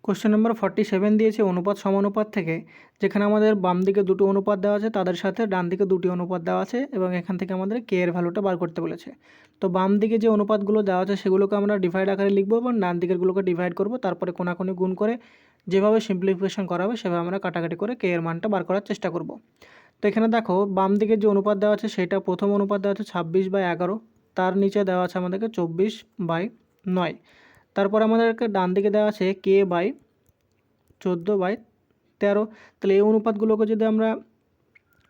Question number 47 দিয়েছে অনুপাত সমানুপাত থেকে, যেখানে আমাদের বাম দিকে দুটো অনুপাত দেওয়া আছে, তাদের সাথে ডান দিকে দুটি অনুপাত দেওয়া আছে এবং এখান থেকে আমাদের কে এর ভ্যালুটা বার করতে বলেছে। তো বাম দিকে যে অনুপাতগুলো দেওয়া আছে সেগুলোকে আমরা ডিভাইড আকারে লিখবো এবং ডান দিকেরগুলোকে ডিভাইড করব, তারপরে কোনাকুনি গুণ করে যেভাবে সিম্পলিফিকেশন করা হবে সেভাবে আমরা কাটাকাটি করে কে এর মানটা বার করার চেষ্টা করব। তো এখানে দেখো বাম দিকে যে অনুপাত দেওয়া আছে সেটা প্রথম অনুপাত দেওয়া আছে 26/11, তার নিচে দেওয়া আছে আমাদেরকে 24/9। তারপর আমাদেরকে ডান দিকে দেওয়া আছে K/14/13। তাহলে এই অনুপাতগুলোকে যদি আমরা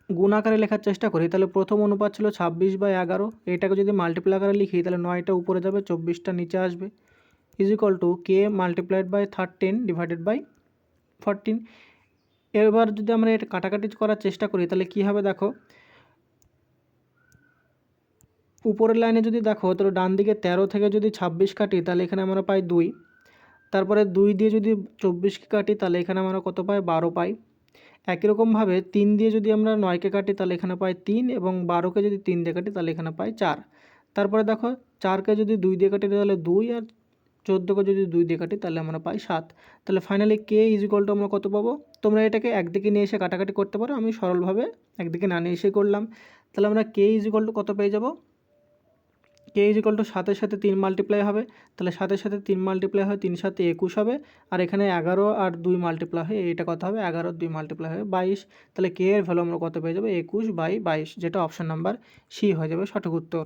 গুণ আকারে লেখার চেষ্টা করি তাহলে প্রথম অনুপাত ছিল 26/11, এটাকে যদি মাল্টিপ্লাই আকারে লিখি তাহলে 9টা উপরে যাবে, 24টা নিচে আসবে, ইজ ইকুয়াল টু K×13/14। এবার যদি আমরা এটা কাটাকাটি করার চেষ্টা করি তাহলে কী হবে দেখো, উপরের লাইনে যদি দেখো তাহলে ডান দিকে 13 থেকে যদি 26 কাটি তাহলে এখানে আমরা পাই 2, তারপরে 2 দিয়ে যদি 24কে কাটি তাহলে এখানে আমরা কত পাই, 12 পাই। একই রকমভাবে 3 দিয়ে যদি আমরা 9কে কাটি তাহলে এখানে পাই 3 এবং 12কে যদি 3 দিয়ে কাটি তাহলে এখানে পাই 4। তারপরে দেখো 4কে যদি 2 দিয়ে কাটি তাহলে 2 আর 14কে যদি 2 দিয়ে কাটি তাহলে আমরা পাই 7। তাহলে finally K is equal to আমরা কত পাবো। তোমরা এটাকে একদিকে নিয়ে এসে কাটাকাটি করতে পারো, আমি সরলভাবে একদিকে না নিয়ে এসে করলাম। তাহলে আমরা কে ইজ ইকুয়াল টু কত পেয়ে যাব, কে ইজ ইকুয়াল টু 7-এর সাথে 3 মাল্টিপ্লাই হবে, তাহলে 7-এর সাথে 3 মাল্টিপ্লাই হয় 3 7 21 হবে, আর এখানে 11 আর 2 মাল্টিপ্লাই হয়, এটা কত হবে 11 আর 2 মাল্টিপ্লাই হবে 22। তাহলে কে এর ভ্যালু আমরা কত পেয়ে যাবো 21/22, যেটা অপশান নাম্বার সি হয়ে যাবে সঠিক উত্তর।